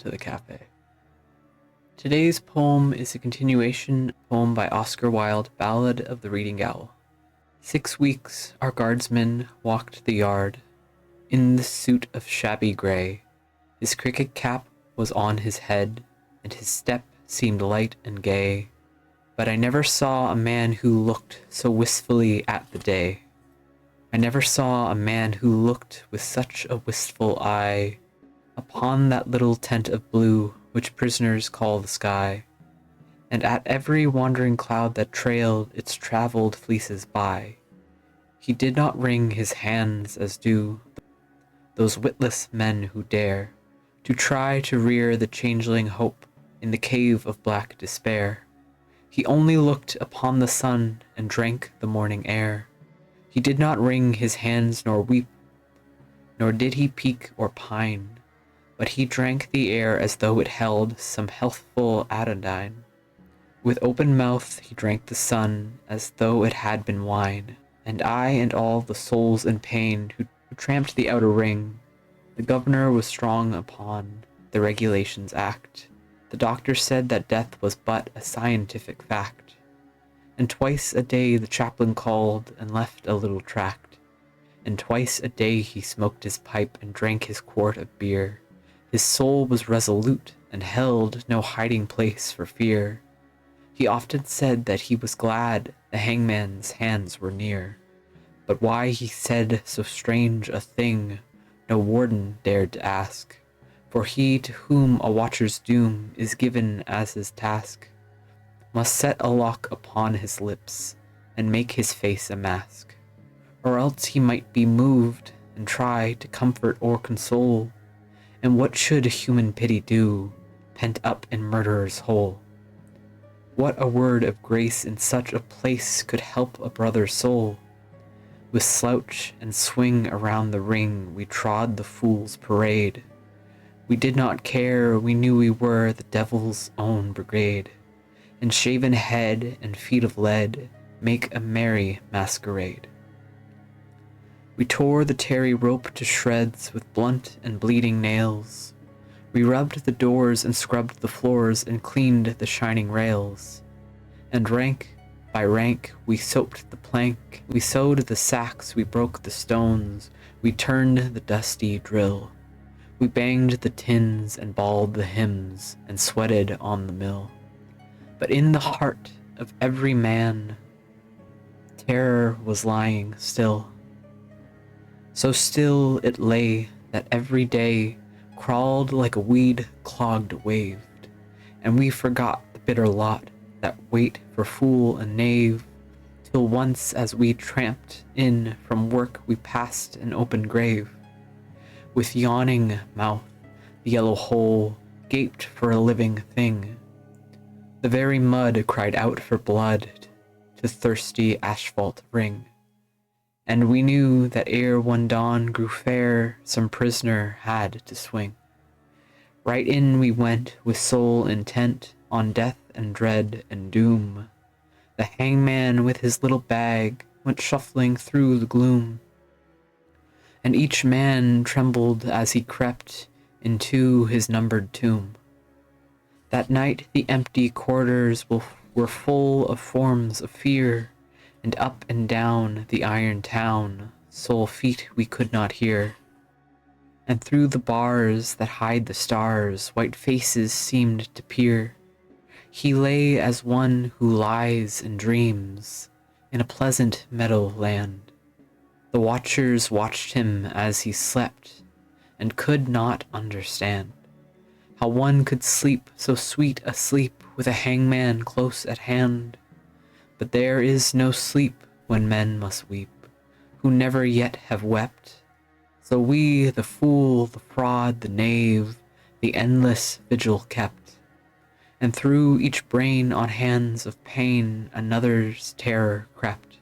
to the cafe. Today's poem is a continuation poem by Oscar Wilde, Ballad of the Reading Gaol. 6 weeks our guardsman walked the yard, in the suit of shabby grey. His cricket cap was on his head, and his step seemed light and gay. But I never saw a man who looked so wistfully at the day. I never saw a man who looked with such a wistful eye upon that little tent of blue which prisoners call the sky, and at every wandering cloud that trailed its travelled fleeces by. He did not wring his hands as do those witless men who dare to try to rear the changeling hope in the cave of black despair. He only looked upon the sun and drank the morning air. He did not wring his hands nor weep, nor did he peak or pine, but he drank the air as though it held some healthful anodyne. With open mouth he drank the sun as though it had been wine. And I and all the souls in pain who tramped the outer ring, the governor was strong upon the regulations act. The doctor said that death was but a scientific fact. And twice a day the chaplain called and left a little tract. And twice a day he smoked his pipe and drank his quart of beer. His soul was resolute and held no hiding place for fear. He often said that he was glad the hangman's hands were near. But why he said so strange a thing, no warden dared to ask. For he to whom a watcher's doom is given as his task must set a lock upon his lips and make his face a mask. Or else he might be moved and try to comfort or console. And what should human pity do, pent up in murderer's hole? What a word of grace in such a place could help a brother's soul? With slouch and swing around the ring we trod the fool's parade. We did not care, we knew we were the devil's own brigade. And shaven head and feet of lead make a merry masquerade. We tore the tarry rope to shreds with blunt and bleeding nails. We rubbed the doors and scrubbed the floors and cleaned the shining rails. And rank by rank we soaped the plank, we sewed the sacks, we broke the stones, we turned the dusty drill. We banged the tins and bawled the hymns and sweated on the mill. But in the heart of every man, terror was lying still. So still it lay that every day crawled like a weed-clogged waved, and we forgot the bitter lot that wait for fool and knave, till once as we tramped in from work we passed an open grave. With yawning mouth, the yellow hole gaped for a living thing. The very mud cried out for blood to thirsty asphalt ring. And we knew that ere one dawn grew fair, some prisoner had to swing. Right in we went with soul intent on death and dread and doom. The hangman with his little bag went shuffling through the gloom. And each man trembled as he crept into his numbered tomb. That night the empty corridors were full of forms of fear, and up and down the iron town sole feet we could not hear. And through the bars that hide the stars white faces seemed to peer. He lay as one who lies and dreams in a pleasant meadow land. The watchers watched him as he slept and could not understand how one could sleep so sweet a sleep with a hangman close at hand. But there is no sleep when men must weep, who never yet have wept. So we, the fool, the fraud, the knave, the endless vigil kept. And through each brain on hands of pain another's terror crept.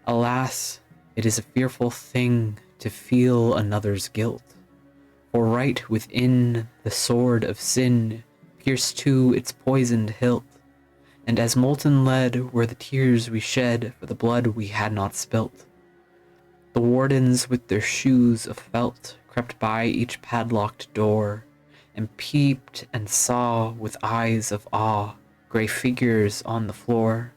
Alas, it is a fearful thing to feel another's guilt. For right within the sword of sin pierced to its poisoned hilt, and as molten lead were the tears we shed for the blood we had not spilt. The wardens with their shoes of felt crept by each padlocked door, and peeped and saw with eyes of awe gray figures on the floor,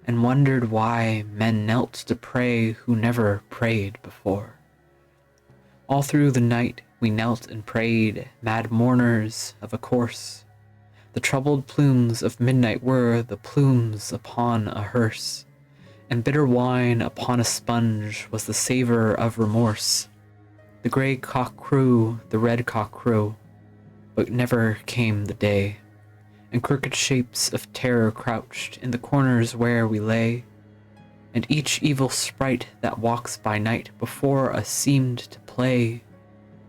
and wondered why men knelt to pray who never prayed before. All through the night we knelt and prayed, mad mourners of a course. The troubled plumes of midnight were the plumes upon a hearse, and bitter wine upon a sponge was the savor of remorse. The gray cock crew, the red cock crew, but never came the day, and crooked shapes of terror crouched in the corners where we lay, and each evil sprite that walks by night before us seemed to play.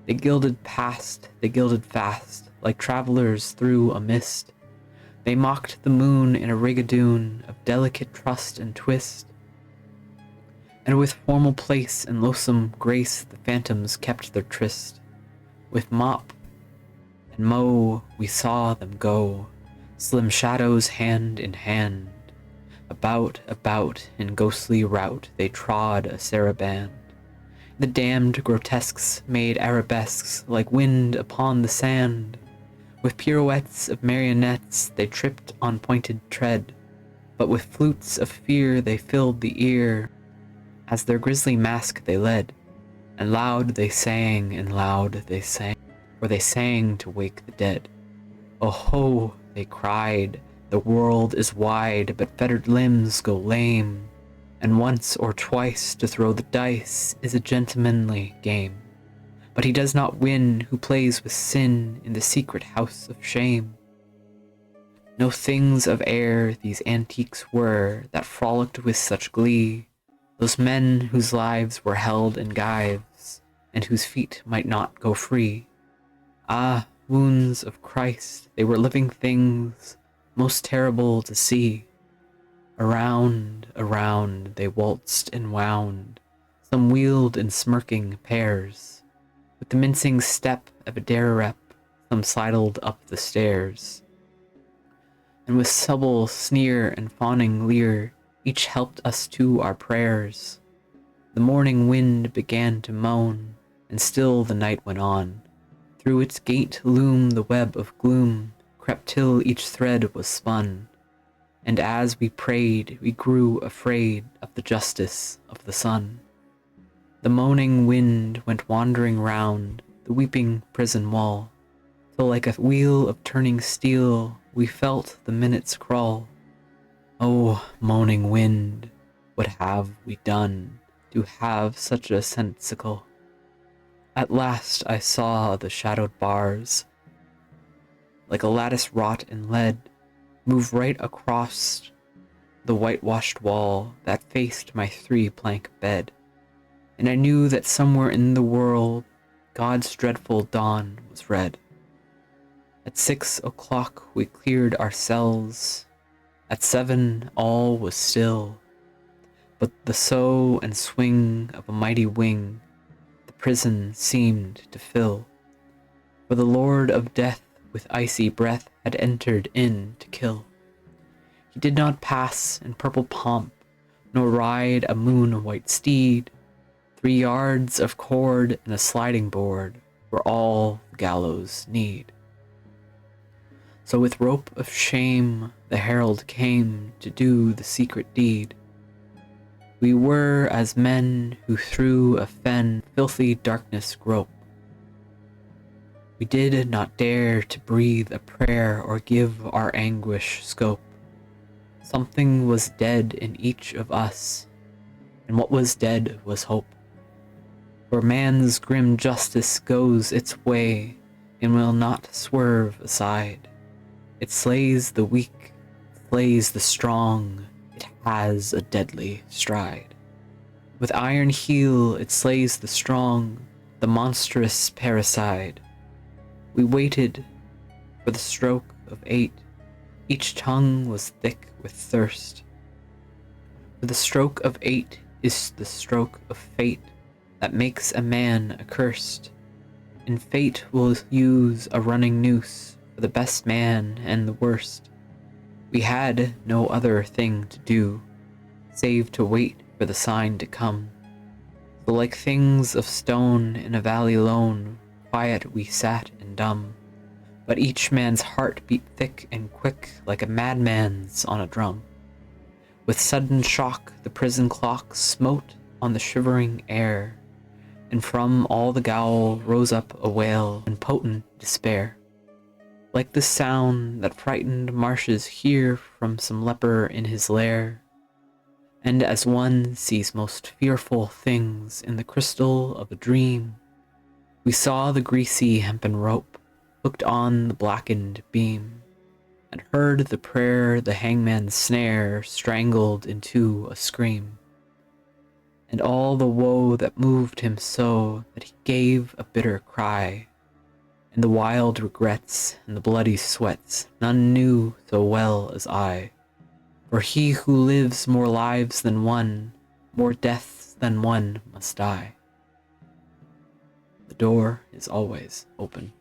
They gilded past, they gilded fast, like travelers through a mist. They mocked the moon in a rigadoon of delicate trust and twist, and with formal place and loathsome grace the phantoms kept their tryst. With mop and mow we saw them go, slim shadows hand in hand. About in ghostly rout they trod a saraband. The damned grotesques made arabesques like wind upon the sand. With pirouettes of marionettes they tripped on pointed tread, but with flutes of fear they filled the ear as their grisly mask they led. And loud they sang, and loud they sang, for they sang to wake the dead. Oh ho, they cried, the world is wide, but fettered limbs go lame, and once or twice to throw the dice is a gentlemanly game. But he does not win who plays with sin in the secret house of shame. No things of air these antiques were that frolicked with such glee, those men whose lives were held in gyves, and whose feet might not go free. Ah, wounds of Christ, they were living things, most terrible to see. Around they waltzed and wound, some wheeled in smirking pairs. With the mincing step of a dare-rep, some sidled up the stairs. And with subtle sneer and fawning leer, each helped us to our prayers. The morning wind began to moan, and still the night went on. Through its gate loom the web of gloom crept till each thread was spun. And as we prayed, we grew afraid of the justice of the sun. The moaning wind went wandering round the weeping prison wall, till like a wheel of turning steel we felt the minutes crawl. Oh, moaning wind, what have we done to have such a sensicle? At last I saw the shadowed bars, like a lattice wrought in lead, move right across the whitewashed wall that faced my 3-plank bed. And I knew that somewhere in the world God's dreadful dawn was red. At 6 o'clock we cleared our cells. At 7 all was still, but the sough and swing of a mighty wing the prison seemed to fill. For the Lord of Death with icy breath had entered in to kill. He did not pass in purple pomp, nor ride a moon-white steed. 3 yards of cord and a sliding board were all the gallows need. So with rope of shame the herald came to do the secret deed. We were as men who through a fen filthy darkness grope. We did not dare to breathe a prayer or give our anguish scope. Something was dead in each of us, and what was dead was hope. For man's grim justice goes its way and will not swerve aside. It slays the weak, slays the strong, it has a deadly stride. With iron heel it slays the strong, the monstrous parricide. We waited for the stroke of 8, each tongue was thick with thirst. For the stroke of 8 is the stroke of fate that makes a man accursed, and fate will use a running noose for the best man and the worst. We had no other thing to do, save to wait for the sign to come. So like things of stone in a valley lone, quiet we sat and dumb, but each man's heart beat thick and quick like a madman's on a drum. With sudden shock the prison clock smote on the shivering air, and from all the gaol rose up a wail in potent despair, like the sound that frightened marshes hear from some leper in his lair. And as one sees most fearful things in the crystal of a dream, we saw the greasy hempen rope hooked on the blackened beam, and heard the prayer the hangman's snare strangled into a scream, and all the woe that moved him so that he gave a bitter cry, and the wild regrets and the bloody sweats none knew so well as I. For he who lives more lives than one, more deaths than one must die. The door is always open.